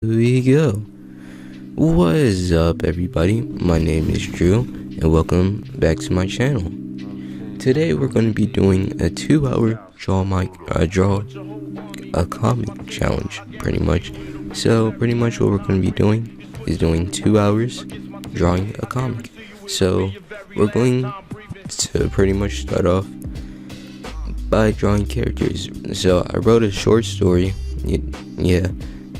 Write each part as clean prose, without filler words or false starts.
Here we go. What is up, everybody? My name is Drew, and welcome back to my channel. Today we're going to be doing a 2-hour draw a comic challenge, pretty much. So pretty much what we're going to be doing is doing 2 hours drawing a comic. So we're going to pretty much start off by drawing characters. So I wrote a short story,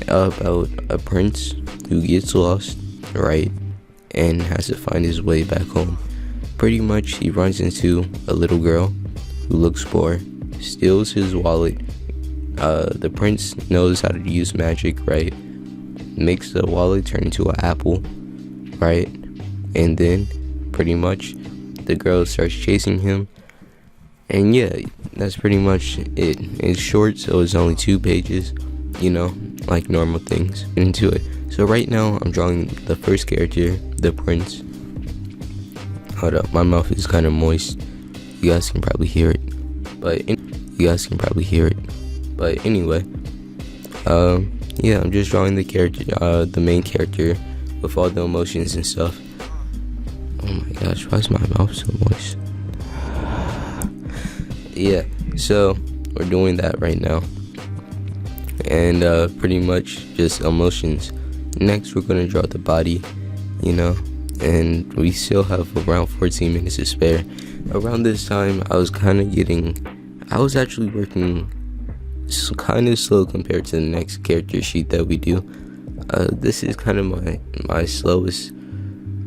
about a prince who gets lost, right, and has to find his way back home. Pretty much he runs into a little girl who looks poor, steals his wallet. The prince knows how to use magic, right, makes the wallet turn into an apple, right, and then pretty much the girl starts chasing him. And yeah, that's pretty much it. It's short, so it's only 2 pages, like normal things. Get into it. So right now I'm drawing the first character, the prince. Hold up, my mouth is kind of moist. You guys can probably hear it. But anyway, yeah, I'm just drawing the character, the main character, with all the emotions and stuff. Oh my gosh, why is my mouth so moist? Yeah, so we're doing that right now, and pretty much just emotions. Next we're gonna draw the body, and we still have around 14 minutes to spare. Around this time I was actually working kind of slow compared to the next character sheet that we do. This is kind of my slowest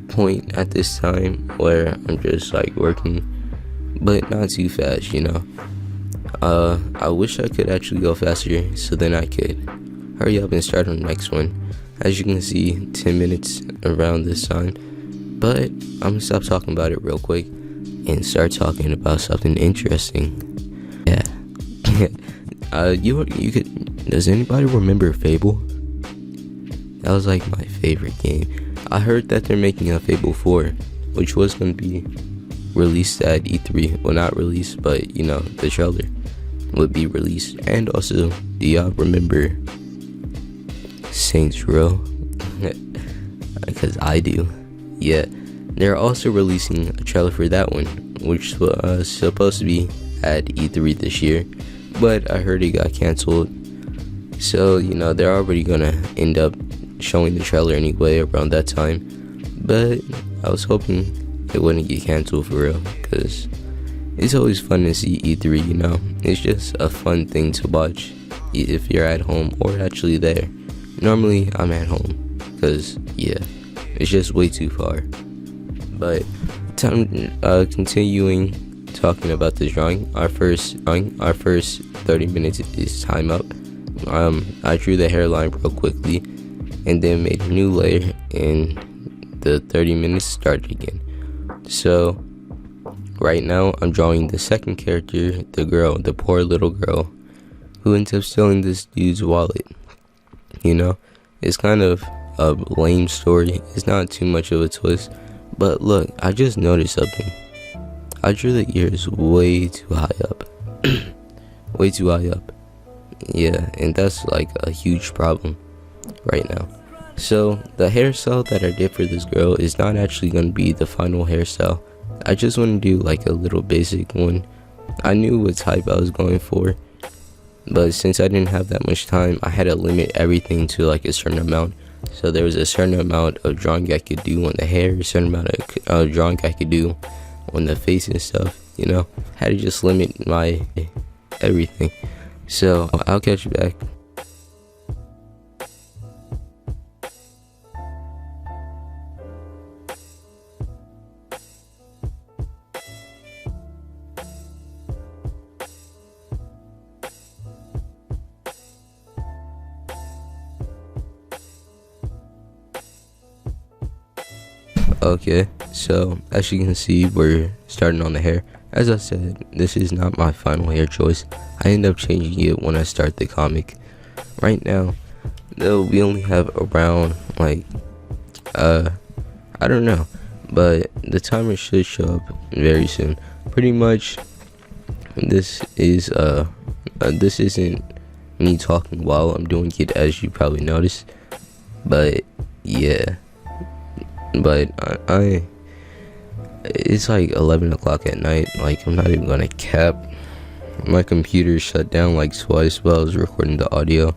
point at this time, where I'm just like working, but not too fast, I wish I could actually go faster, so then I could hurry up and start on the next one. As you can see, 10 minutes around this time, but I'm gonna stop talking about it real quick and start talking about something interesting. Yeah. Does anybody remember Fable? That was like my favorite game. I heard that they're making a Fable 4, which was gonna be released at E3. Well, not released, but the trailer would be released. And also, do y'all remember Saints Row? Because I do. Yeah, they're also releasing a trailer for that one, which was supposed to be at E3 this year, but I heard it got canceled. So they're already gonna end up showing the trailer anyway around that time, but I was hoping it wouldn't get canceled for real, because it's always fun to see E3, it's just a fun thing to watch if you're at home or actually there. Normally I'm at home, because it's just way too far. But continuing talking about the drawing, our first 30 minutes is time up. I drew the hairline real quickly and then made a new layer, and the 30 minutes started again. So right now I'm drawing the second character, the girl, the poor little girl who ends up stealing this dude's wallet. It's kind of a lame story. It's not too much of a twist, but look, I just noticed something. I drew the ears way too high up. Way too high up. Yeah, and that's like a huge problem right now. So the hairstyle that I did for this girl is not actually going to be the final hairstyle. I just want to do like a little basic one. I knew what type I was going for, but since I didn't have that much time, I had to limit everything to like a certain amount. So there was a certain amount of drawing I could do on the hair, a certain amount of drawing I could do on the face and stuff, had to just limit my everything. So I'll catch you back. Okay, so as you can see, we're starting on the hair. As I said, this is not my final hair choice. I end up changing it when I start the comic. Right now, though, we only have around like I don't know, but the timer should show up very soon. Pretty much, this isn't me talking while I'm doing it, as you probably noticed. But yeah, but I it's like 11 o'clock at night. Like, I'm not even gonna cap. My computer shut down like twice while I was recording the audio.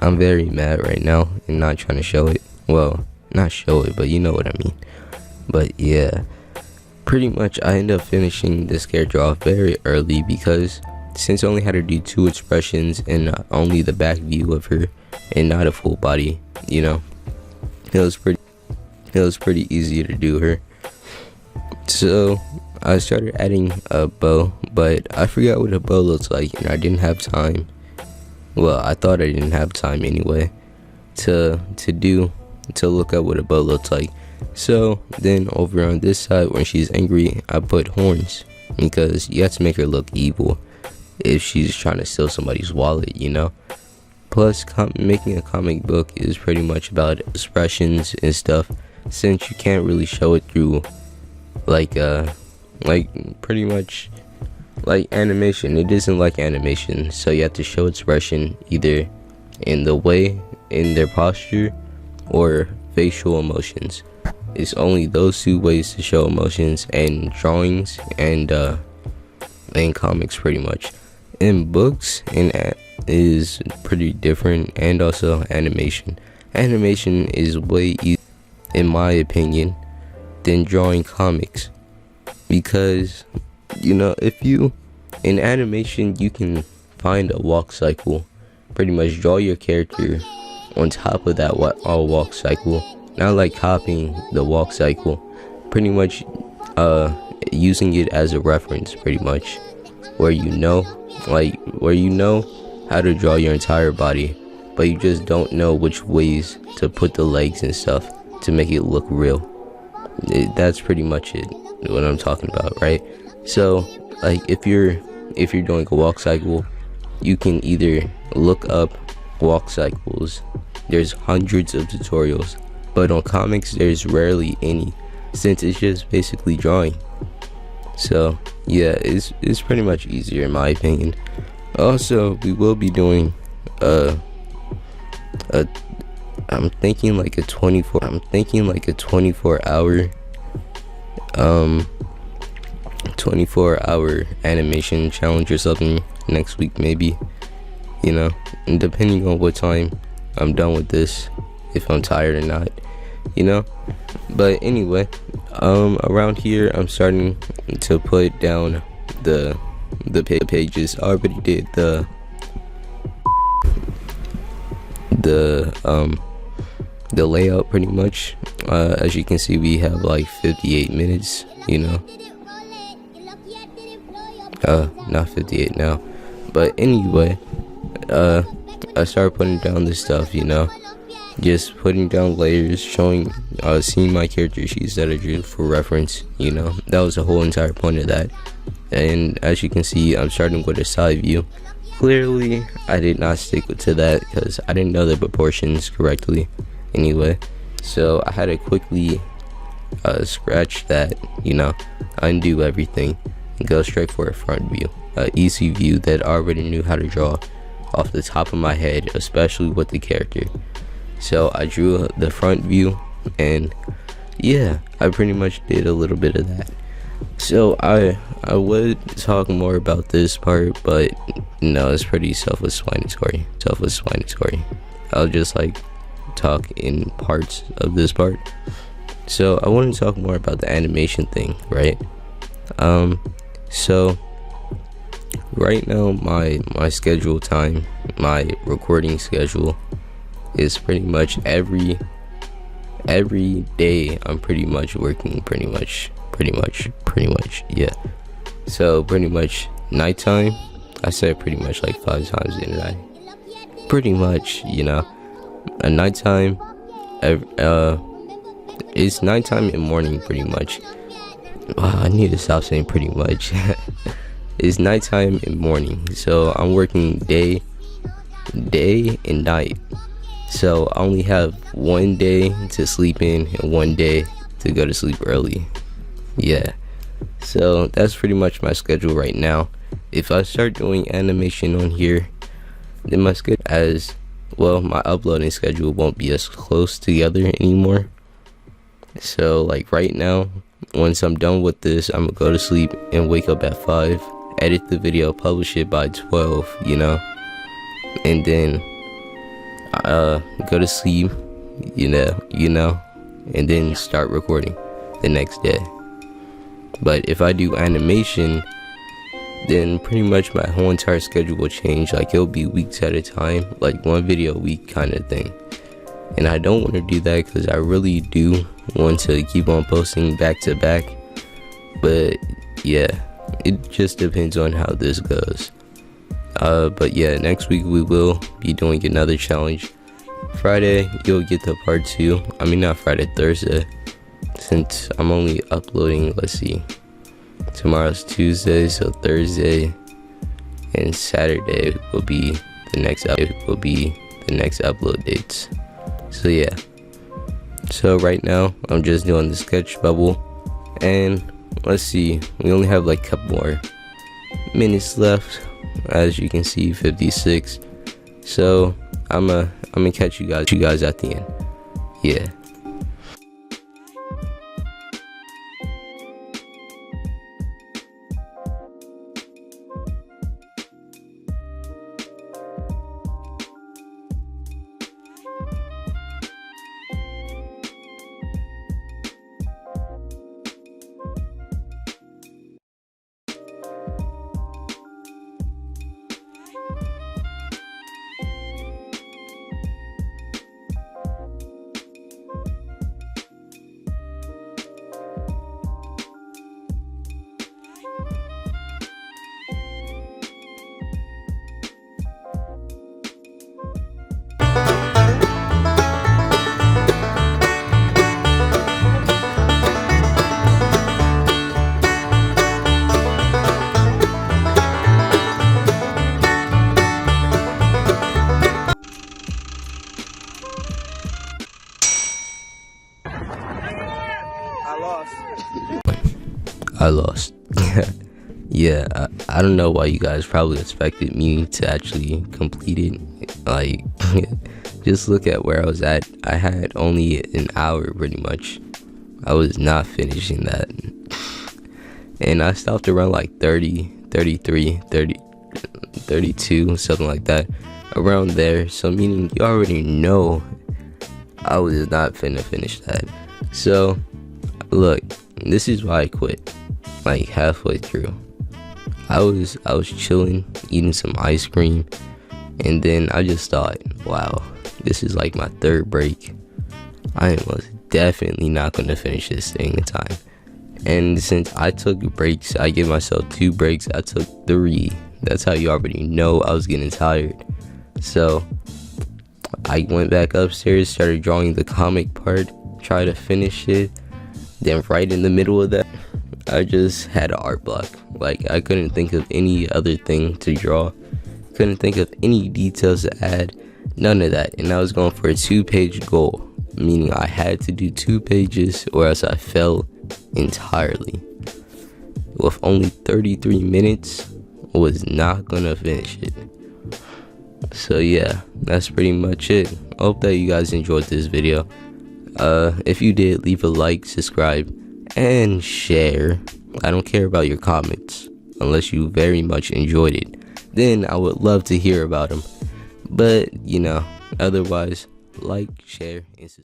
I'm very mad right now and not trying to show it. Well, not show it, but you know what I mean. But yeah, pretty much I ended up finishing this character off very early because since I only had to do 2 expressions and only the back view of her and not a full body, you know, it was pretty easy to do her. So I started adding a bow, but I forgot what a bow looks like and I didn't have time. Well, I thought I didn't have time anyway to look up what a bow looks like. So then over on this side, when she's angry, I put horns because you have to make her look evil if she's trying to steal somebody's wallet, you know. Plus, making a comic book is pretty much about expressions and stuff, since you can't really show it through like pretty much like animation. It isn't like animation, so you have to show expression either in their posture or facial emotions. It's only those 2 ways to show emotions, and drawings and comics pretty much. In books is pretty different, and also animation. Animation is way easier, in my opinion, than drawing comics, because you know, in animation you can find a walk cycle, pretty much draw your character on top of that walk cycle, not like copying the walk cycle, pretty much using it as a reference, pretty much, where you know how to draw your entire body, but you just don't know which ways to put the legs and stuff to make it look real. That's pretty much it, what I'm talking about, right? So like if you're doing a walk cycle, you can either look up walk cycles. There's hundreds of tutorials, but on comics there's rarely any, since it's just basically drawing. So yeah, it's pretty much easier in my opinion. Also, we will be doing I'm thinking like a 24 hour animation challenge or something next week, maybe, you know, and depending on what time I'm done with this, if I'm tired or not, you know. But anyway, around here I'm starting to put down the pages. I already did the layout pretty much. As you can see, we have like 58 minutes, you know. Not 58 now, but anyway, I started putting down this stuff, you know, just putting down layers, showing seeing my character sheets that I drew for reference, you know. That was the whole entire point of that. And as you can see, I'm starting with a side view. Clearly I did not stick to that because I didn't know the proportions correctly anyway, so I had to quickly scratch that, you know, undo everything and go straight for a front view, an easy view that I already knew how to draw off the top of my head, especially with the character. So I drew the front view, and yeah, I pretty much did a little bit of that. So I would talk more about this part, but no, it's pretty self-explanatory. I'll just like talk in parts of this part. So I want to talk more about the animation thing, right? So right now my schedule time, my recording schedule is pretty much every day I'm pretty much working, pretty much, yeah. So pretty much nighttime, I said pretty much like 5 times, didn't I? Pretty much, you know, a nighttime, it's nighttime and morning pretty much. I need to stop saying pretty much. It's nighttime and morning, so I'm working day and night. So I only have one day to sleep in and one day to go to sleep early. Yeah, so that's pretty much my schedule right now. If I start doing animation on here, then my schedule as well, my uploading schedule won't be as close together anymore. So like right now, once I'm done with this, I'm gonna go to sleep and wake up at 5, edit the video, publish it by 12, and then go to sleep, and then start recording the next day. But if I do animation, then pretty much my whole entire schedule will change. Like it'll be weeks at a time, like 1 video a week kind of thing. And I don't want to do that because I really do want to keep on posting back to back. But yeah, it just depends on how this goes. But yeah, next week we will be doing another challenge. Friday you'll get the part 2. I mean, not Friday, Thursday, since I'm only uploading, let's see, tomorrow's Tuesday, so Thursday and Saturday will be the next upload dates. So yeah, so right now I'm just doing the sketch bubble, and let's see, we only have like a couple more minutes left. As you can see, 56. So I'm gonna catch you guys at the end. Yeah. I lost. Yeah, I don't know why you guys probably expected me to actually complete it. Like, just look at where I was at. I had only an hour pretty much. I was not finishing that. And I stopped around like 30, 33, 30, 32, something like that. Around there. So meaning you already know I was not finna finish that. So, look, this is why I quit. Like halfway through, I was chilling, eating some ice cream, and then I just thought, wow, this is like my 3rd break. I am most definitely not going to finish this thing in time. And since I took breaks, I give myself 2 breaks. I took 3. That's how you already know I was getting tired. So I went back upstairs, started drawing the comic part, tried to finish it. Then right in the middle of that, I just had an art block. Like, I couldn't think of any other thing to draw. Couldn't think of any details to add. None of that. And I was going for a 2-page goal. Meaning I had to do 2 pages or else I fell entirely. With only 33 minutes, I was not gonna finish it. So yeah, that's pretty much it. I hope that you guys enjoyed this video. If you did, leave a like, subscribe, and share. I don't care about your comments unless you very much enjoyed it. Then I would love to hear about them. But otherwise, like, share, and subscribe.